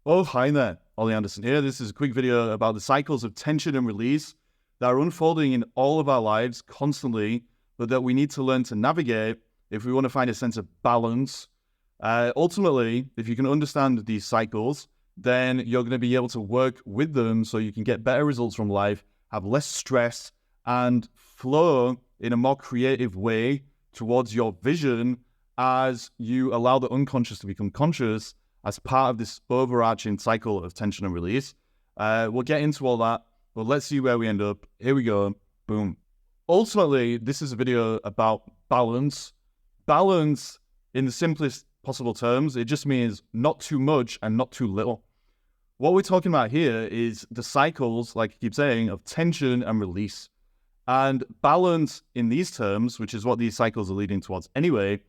Oh, hi there. Ollie Anderson here. This is a quick video about the cycles of tension and release that are unfolding in all of our lives constantly, but that we need to learn to navigate if we want to find a sense of balance. Ultimately, if you can understand these cycles, then you're going to be able to work with them so you can get better results from life, have less stress, and flow in a more creative way towards your vision as you allow the unconscious to become conscious as part of this overarching cycle of tension and release. We'll get into all that, but let's see where we end up. Here we go. Boom. Ultimately, this is a video about balance. Balance, in the simplest possible terms, it just means not too much and not too little. What we're talking about here is the cycles, like I keep saying, of tension and release. And balance in these terms, which is what these cycles are leading towards anyway,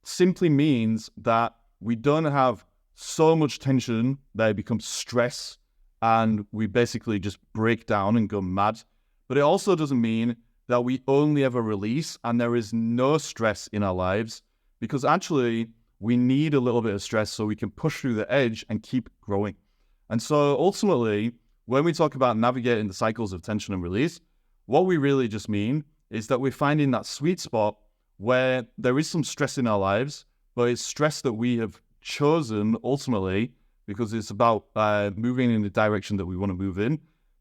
simply means that we don't have so much tension that it becomes stress and we basically just break down and go mad. But it also doesn't mean that we only ever release and there is no stress in our lives, because actually we need a little bit of stress so we can push through the edge and keep growing. And so ultimately, when we talk about navigating the cycles of tension and release, what we really just mean is that we're finding that sweet spot where there is some stress in our lives, but it's stress that we have chosen ultimately because it's about moving in the direction that we want to move in,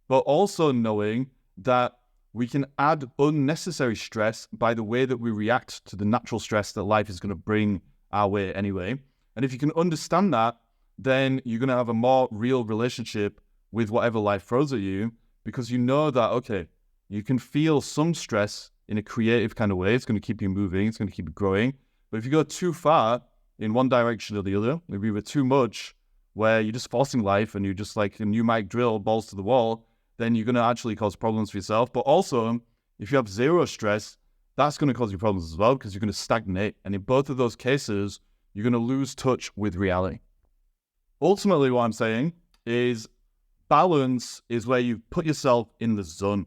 but also knowing that we can add unnecessary stress by the way that we react to the natural stress that life is going to bring our way anyway. And if you can understand that, then you're going to have a more real relationship with whatever life throws at you, because you know that, okay, you can feel some stress in a creative kind of way. It's going to keep you moving. It's going to keep you growing. But if you go too far in one direction or the other, maybe with too much, where you're just forcing life and you're just like a pneumatic drill, balls to the wall, then you're going to actually cause problems for yourself. But also, if you have zero stress, that's going to cause you problems as well, because you're going to stagnate. And in both of those cases, you're going to lose touch with reality. Ultimately, what I'm saying is balance is where you put yourself in the zone.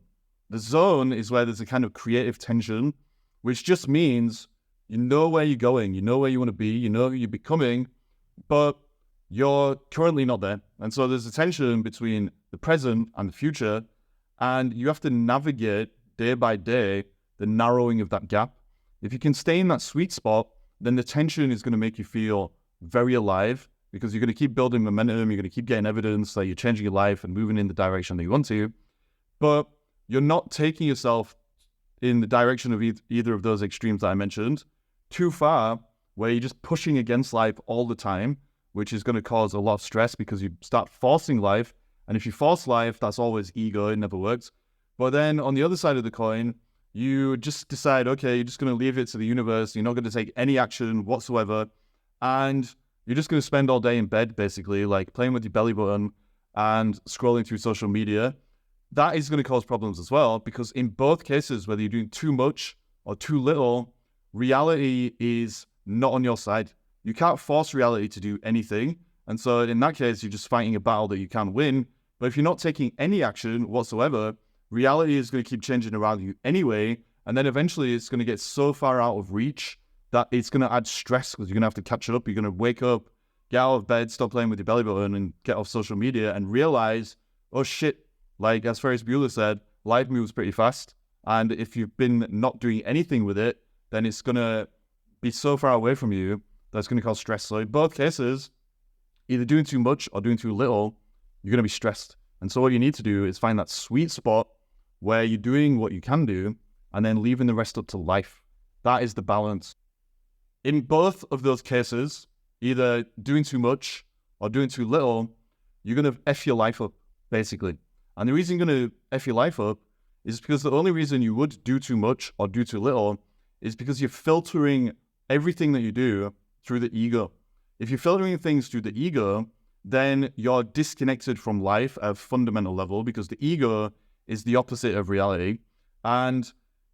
The zone is where there's a kind of creative tension, which just means you know where you're going, you know where you want to be, you know who you're becoming, but you're currently not there. And so there's a tension between the present and the future, and you have to navigate day by day the narrowing of that gap. If you can stay in that sweet spot, then the tension is going to make you feel very alive, because you're going to keep building momentum, you're going to keep getting evidence that you're changing your life and moving in the direction that you want to, but you're not taking yourself in the direction of either of those extremes that I mentioned too far, where you're just pushing against life all the time, which is going to cause a lot of stress because you start forcing life. And if you force life, that's always ego. It never works. But then on the other side of the coin, you just decide, okay, you're just going to leave it to the universe. You're not going to take any action whatsoever. And you're just going to spend all day in bed, basically, like playing with your belly button and scrolling through social media. That is going to cause problems as well, because in both cases, whether you're doing too much or too little, reality is not on your side. You can't force reality to do anything. And so in that case, you're just fighting a battle that you can't win. But if you're not taking any action whatsoever, reality is going to keep changing around you anyway. And then eventually it's going to get so far out of reach that it's going to add stress, because you're going to have to catch it up. You're going to wake up, get out of bed, stop playing with your belly button and get off social media and realize, oh shit, like as Ferris Bueller said, life moves pretty fast. And if you've been not doing anything with it, then it's going to be so far away from you that's going to cause stress. So in both cases, either doing too much or doing too little, you're going to be stressed. And so what you need to do is find that sweet spot where you're doing what you can do and then leaving the rest up to life. That is the balance. In both of those cases, either doing too much or doing too little, you're going to F your life up, basically. And the reason you're going to F your life up is because the only reason you would do too much or do too little is because you're filtering everything that you do through the ego. If you're filtering things through the ego, then you're disconnected from life at a fundamental level, because the ego is the opposite of reality. And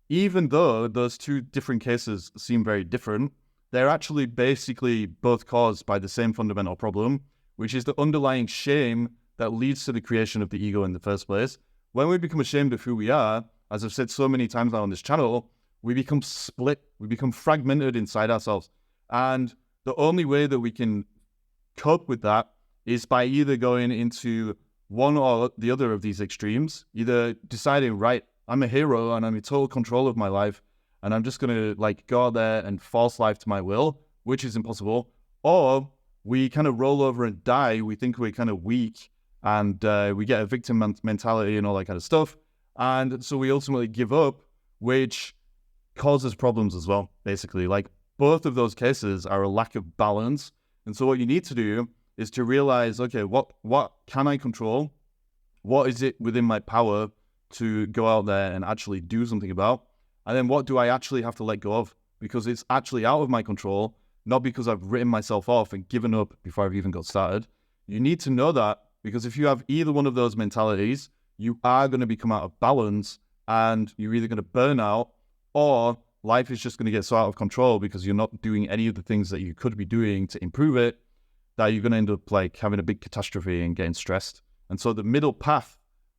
even though those two different cases seem very different, they're actually basically both caused by the same fundamental problem, which is the underlying shame that leads to the creation of the ego in the first place. When we become ashamed of who we are, as I've said so many times now on this channel, we become split, we become fragmented inside ourselves. And the only way that we can cope with that is by either going into one or the other of these extremes, either deciding, right, I'm a hero and I'm in total control of my life, and I'm just going to like go out there and force life to my will, which is impossible, or we kind of roll over and die. We think we're kind of weak, and we get a victim mentality and all that kind of stuff. And so we ultimately give up, which causes problems as well, basically. Like both of those cases are a lack of balance. And so what you need to do is to realize, okay, what can I control? What is it within my power to go out there and actually do something about? And then what do I actually have to let go of? Because it's actually out of my control, not because I've written myself off and given up before I've even got started. You need to know that, because if you have either one of those mentalities, you are going to become out of balance, and you're either going to burn out, or life is just going to get so out of control because you're not doing any of the things that you could be doing to improve it, that you're going to end up like having a big catastrophe and getting stressed. And so the middle path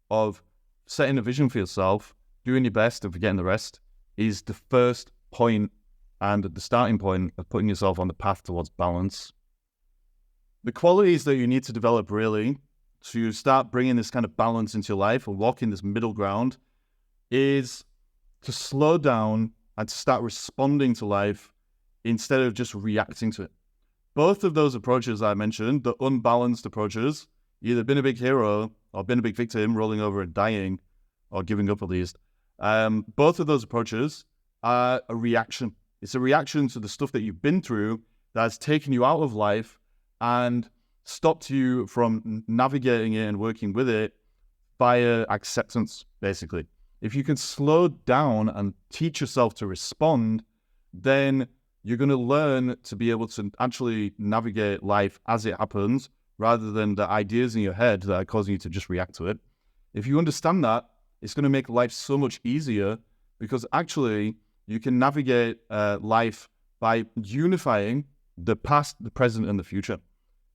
of setting a vision for yourself, doing your best and forgetting the rest, is the first point and the starting point of putting yourself on the path towards balance. The qualities that you need to develop really to start bringing this kind of balance into your life or walking this middle ground is to slow down and to start responding to life instead of just reacting to it. Both of those approaches I mentioned, the unbalanced approaches, either been a big hero or been a big victim, rolling over and dying or giving up at least, both of those approaches are a reaction. It's a reaction to the stuff that you've been through that's taken you out of life and stopped you from navigating it and working with it via acceptance, basically. If you can slow down and teach yourself to respond, then you're going to learn to be able to actually navigate life as it happens, rather than the ideas in your head that are causing you to just react to it. If you understand that, it's going to make life so much easier, because actually you can navigate life by unifying the past, the present, and the future.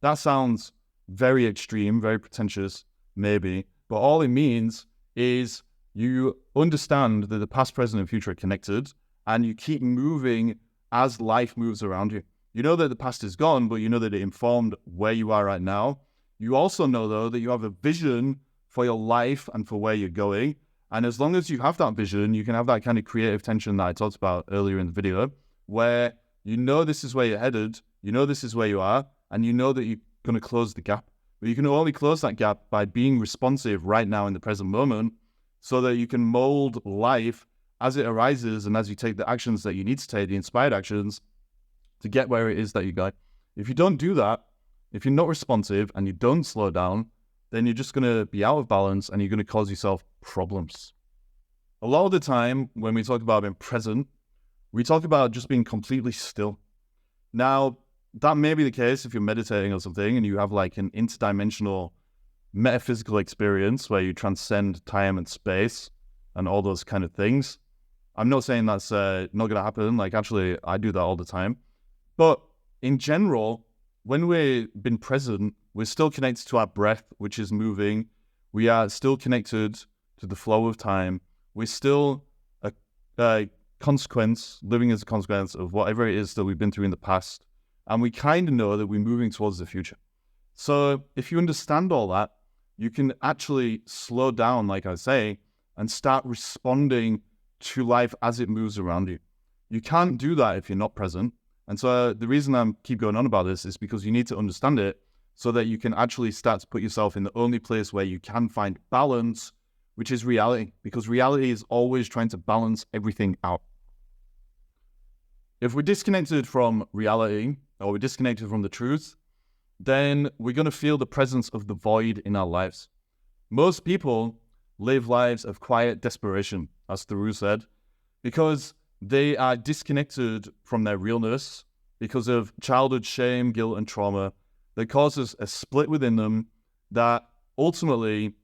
That sounds very extreme, very pretentious, maybe, but all it means is you understand that the past, present, and future are connected, and you keep moving as life moves around you. You know that the past is gone, but you know that it informed where you are right now. You also know, though, that you have a vision for your life and for where you're going. And as long as you have that vision, you can have that kind of creative tension that I talked about earlier in the video, where you know this is where you're headed, you know this is where you are, and you know that you're going to close the gap. But you can only close that gap by being responsive right now in the present moment, so that you can mold life as it arises and as you take the actions that you need to take, the inspired actions, to get where it is that you go. If you don't do that, if you're not responsive and you don't slow down, then you're just going to be out of balance and you're going to cause yourself problems. A lot of the time when we talk about being present, we talk about just being completely still. Now, that may be the case if you're meditating or something and you have like an interdimensional metaphysical experience where you transcend time and space and all those kind of things. I'm not saying that's not going to happen. Like, actually, I do that all the time. But in general, when we've been present, we're still connected to our breath, which is moving. We are still connected to the flow of time. We're still a consequence, living as a consequence of whatever it is that we've been through in the past. And we kind of know that we're moving towards the future. So if you understand all that, you can actually slow down, like I say, and start responding to life as it moves around you. You can't do that if you're not present. And so the reason I keep going on about this is because you need to understand it so that you can actually start to put yourself in the only place where you can find balance, which is reality, because reality is always trying to balance everything out. If we're disconnected from reality, or we're disconnected from the truth, then we're going to feel the presence of the void in our lives. Most people live lives of quiet desperation, as Thoreau said, because they are disconnected from their realness because of childhood shame, guilt, and trauma that causes a split within them that ultimately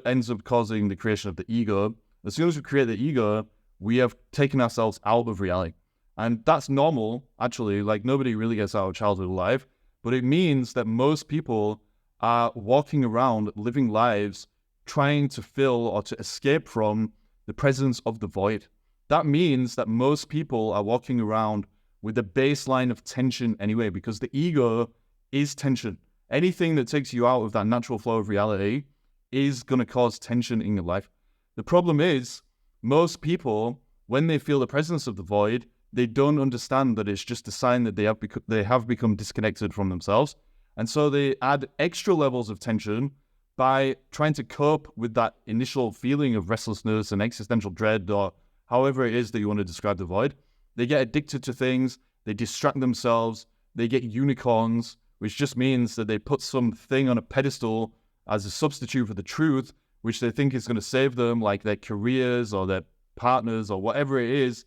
ends up causing the creation of the ego. As soon as we create the ego, we have taken ourselves out of reality. And that's normal, actually. Like, nobody really gets out of childhood alive. But it means that most people are walking around living lives trying to fill or to escape from the presence of the void. That means that most people are walking around with a baseline of tension anyway, because the ego is tension. Anything that takes you out of that natural flow of reality is going to cause tension in your life. The problem is, most people, when they feel the presence of the void, they don't understand that it's just a sign that they have become disconnected from themselves. And so they add extra levels of tension by trying to cope with that initial feeling of restlessness and existential dread, or however it is that you want to describe the void. They get addicted to things, they distract themselves, they get unicorns, which just means that they put something on a pedestal as a substitute for the truth, which they think is going to save them, like their careers or their partners or whatever it is.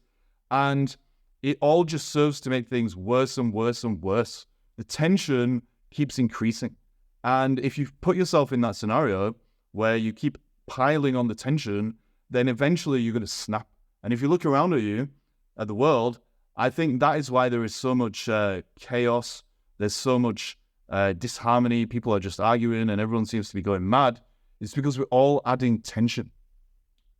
And it all just serves to make things worse and worse and worse. The tension keeps increasing. And if you put yourself in that scenario where you keep piling on the tension, then eventually you're going to snap. And if you look around at you, at the world, I think that is why there is so much chaos. There's so much disharmony. People are just arguing and everyone seems to be going mad. It's because we're all adding tension.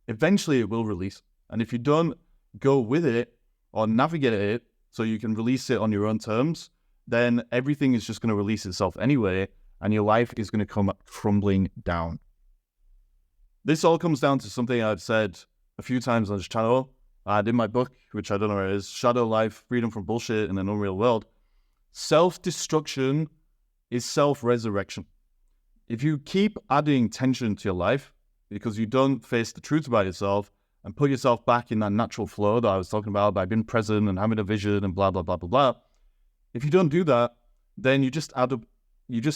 Eventually it will release. And if you don't go with it or navigate it so you can release it on your own terms, then everything is just going to release itself anyway, and your life is going to come crumbling down. This all comes down to something I've said a few times on this channel, and in my book, which I don't know where it is, Shadow Life, Freedom from Bullshit in an Unreal World. Self-destruction is self-resurrection. If you keep adding tension to your life because you don't face the truth about yourself and put yourself back in that natural flow that I was talking about by being present and having a vision and blah, blah, blah, blah, blah. If you don't do that, then you just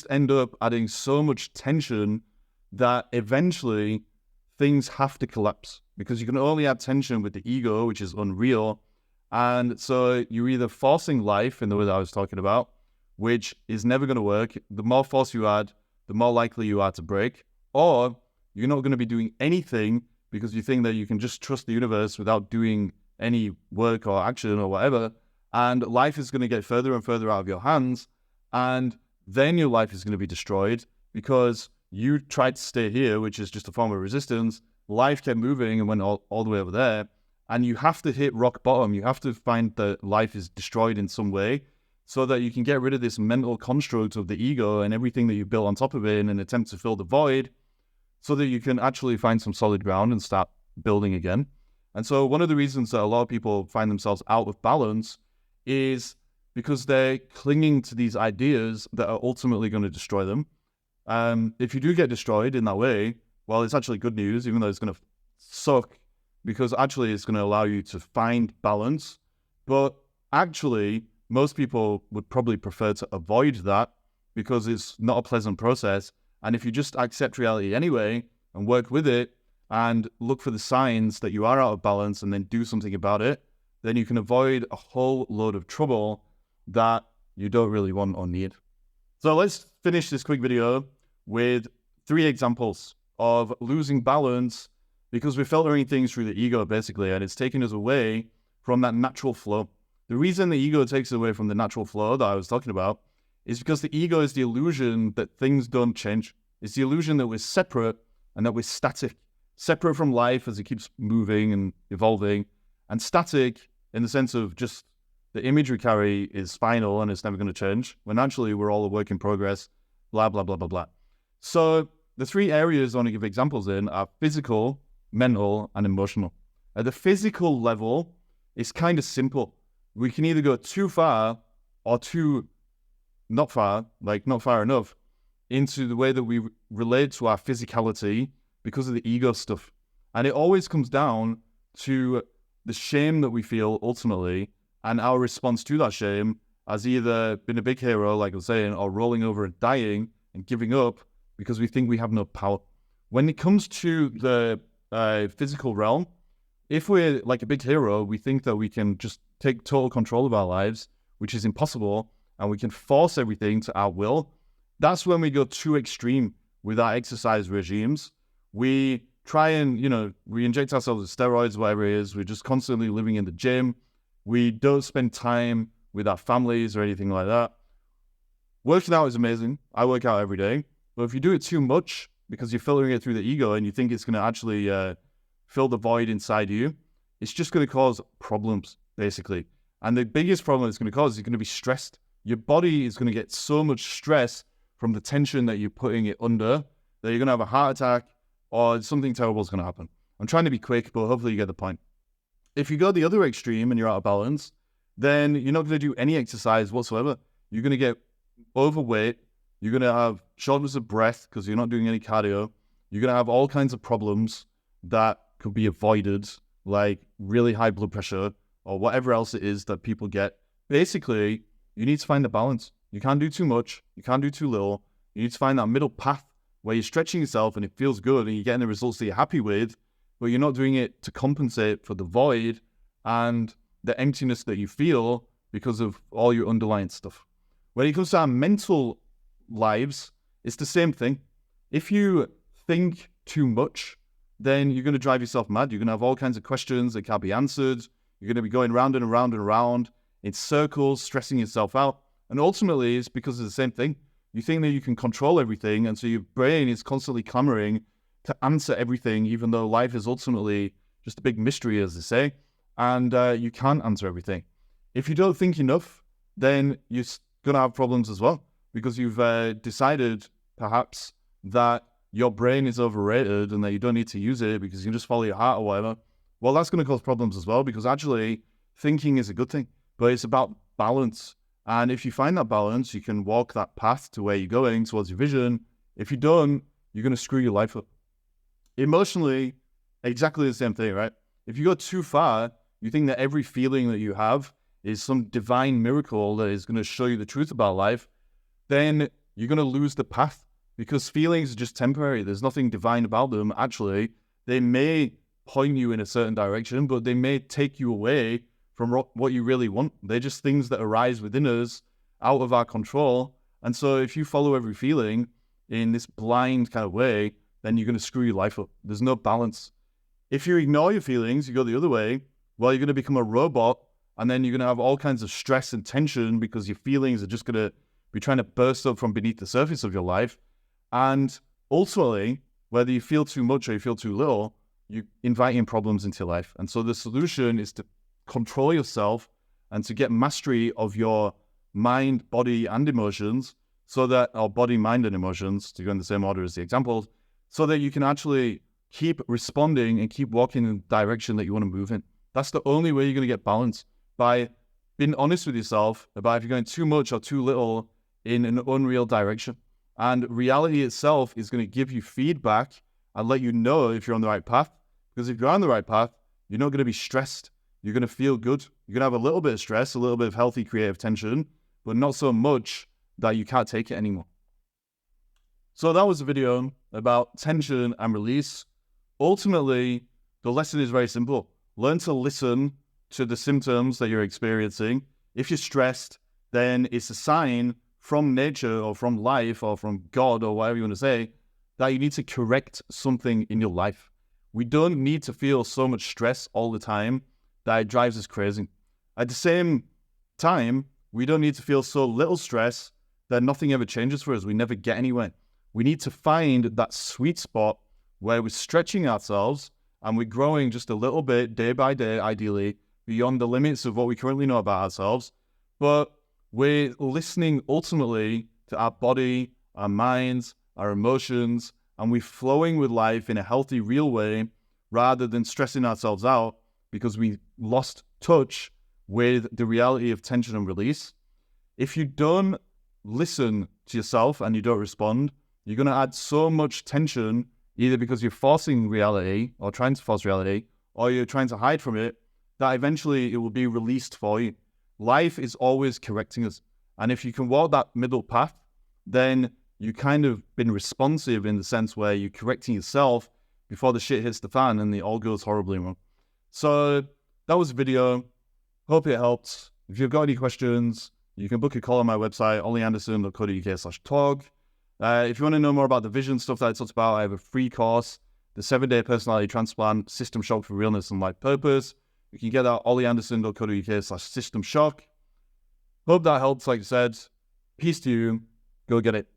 end up adding so much tension that eventually things have to collapse, because you can only add tension with the ego, which is unreal. And so you're either forcing life in the way that I was talking about, which is never going to work. The more force you add, the more likely you are to break, or you're not going to be doing anything because you think that you can just trust the universe without doing any work or action or whatever. And life is going to get further and further out of your hands. And then your life is going to be destroyed because you tried to stay here, which is just a form of resistance. Life kept moving and went all the way over there. And you have to hit rock bottom. You have to find that life is destroyed in some way so that you can get rid of this mental construct of the ego and everything that you built on top of it in an attempt to fill the void, so that you can actually find some solid ground and start building again. And so one of the reasons that a lot of people find themselves out of balance is because they're clinging to these ideas that are ultimately going to destroy them. If you do get destroyed in that way, well, it's actually good news, even though it's going to suck, because actually it's going to allow you to find balance. But actually, most people would probably prefer to avoid that because it's not a pleasant process. And if you just accept reality anyway and work with it and look for the signs that you are out of balance and then do something about it, then you can avoid a whole load of trouble that you don't really want or need. So let's finish this quick video with 3 examples of losing balance because we're filtering things through the ego, basically, and it's taking us away from that natural flow. The reason the ego takes us away from the natural flow that I was talking about is because the ego is the illusion that things don't change. It's the illusion that we're separate and that we're static, separate from life as it keeps moving and evolving, and static in the sense of just the image we carry is final and it's never going to change, when actually we're all a work in progress, blah, blah, blah, blah, blah. So the 3 areas I want to give examples in are physical, mental, and emotional. At the physical level, it's kind of simple. We can either go too far or too not far, like not far enough, into the way that we relate to our physicality because of the ego stuff. And it always comes down to the shame that we feel ultimately, and our response to that shame as either being a big hero, like I was saying, or rolling over and dying and giving up because we think we have no power. When it comes to the physical realm, if we're like a big hero, we think that we can just take total control of our lives, which is impossible, and we can force everything to our will. That's when we go too extreme with our exercise regimes. We try and, we inject ourselves with steroids, whatever it is. We're just constantly living in the gym. We don't spend time with our families or anything like that. Working out is amazing. I work out every day. But if you do it too much because you're filtering it through the ego and you think it's going to actually fill the void inside you, it's just going to cause problems, basically. And the biggest problem it's going to cause is you're going to be stressed. Your body is going to get so much stress from the tension that you're putting it under, that you're going to have a heart attack or something terrible is going to happen. I'm trying to be quick, but hopefully you get the point. If you go the other extreme and you're out of balance, then you're not going to do any exercise whatsoever. You're going to get overweight. You're going to have shortness of breath because you're not doing any cardio. You're going to have all kinds of problems that could be avoided, like really high blood pressure or whatever else it is that people get. Basically, you need to find the balance. You can't do too much. You can't do too little. You need to find that middle path where you're stretching yourself and it feels good and you're getting the results that you're happy with, but you're not doing it to compensate for the void and the emptiness that you feel because of all your underlying stuff. When it comes to our mental lives, it's the same thing. If you think too much, then you're going to drive yourself mad. You're going to have all kinds of questions that can't be answered. You're going to be going round and around and around in circles, stressing yourself out. And ultimately, it's because of the same thing. You think that you can control everything, and so your brain is constantly clamoring to answer everything, even though life is ultimately just a big mystery, as they say, and you can't answer everything. If you don't think enough, then you're going to have problems as well, because you've decided, perhaps, that your brain is overrated and that you don't need to use it because you can just follow your heart or whatever. Well, that's going to cause problems as well, because actually thinking is a good thing, but it's about balance. And if you find that balance, you can walk that path to where you're going, towards your vision. If you don't, you're going to screw your life up. Emotionally, exactly the same thing, right? If you go too far, you think that every feeling that you have is some divine miracle that is going to show you the truth about life, then you're going to lose the path, because feelings are just temporary. There's nothing divine about them, actually. They may point you in a certain direction, but they may take you away from what you really want. They're just things that arise within us, out of our control. And so if you follow every feeling in this blind kind of way, then you're going to screw your life up. There's no balance. If you ignore your feelings, you go the other way, well, you're going to become a robot, and then you're going to have all kinds of stress and tension because your feelings are just going to be trying to burst up from beneath the surface of your life. And ultimately, whether you feel too much or you feel too little, you're inviting problems into your life. And so the solution is to control yourself and to get mastery of your mind, body, and emotions, so that our body, mind, and emotions, to go in the same order as the examples, so that you can actually keep responding and keep walking in the direction that you want to move in. That's the only way you're going to get balance, by being honest with yourself about if you're going too much or too little in an unreal direction. And reality itself is going to give you feedback and let you know if you're on the right path. Because if you're on the right path, you're not going to be stressed. You're going to feel good. You're going to have a little bit of stress, a little bit of healthy creative tension, but not so much that you can't take it anymore. So that was a video about tension and release. Ultimately, the lesson is very simple. Learn to listen to the symptoms that you're experiencing. If you're stressed, then it's a sign from nature or from life or from God or whatever you want to say, that you need to correct something in your life. We don't need to feel so much stress all the time that it drives us crazy. At the same time, we don't need to feel so little stress that nothing ever changes for us. We never get anywhere. We need to find that sweet spot where we're stretching ourselves and we're growing just a little bit day by day, ideally, beyond the limits of what we currently know about ourselves. But we're listening ultimately to our body, our minds, our emotions, and we're flowing with life in a healthy, real way, rather than stressing ourselves out because we lost touch with the reality of tension and release. If you don't listen to yourself and you don't respond, you're going to add so much tension, either because you're forcing reality or trying to force reality, or you're trying to hide from it, that eventually it will be released for you. Life is always correcting us. And if you can walk that middle path, then you kind of been responsive in the sense where you're correcting yourself before the shit hits the fan and it all goes horribly wrong. So that was a video. Hope it helped. If you've got any questions, you can book a call on my website, ollyanderson.co.uk/talk. If you want to know more about the vision stuff that I talked about, I have a free course, the 7-day personality transplant, system shock for realness and life purpose. You can get that at ollyanderson.co.uk/system shock. Hope that helps. Like I said, peace to you. Go get it.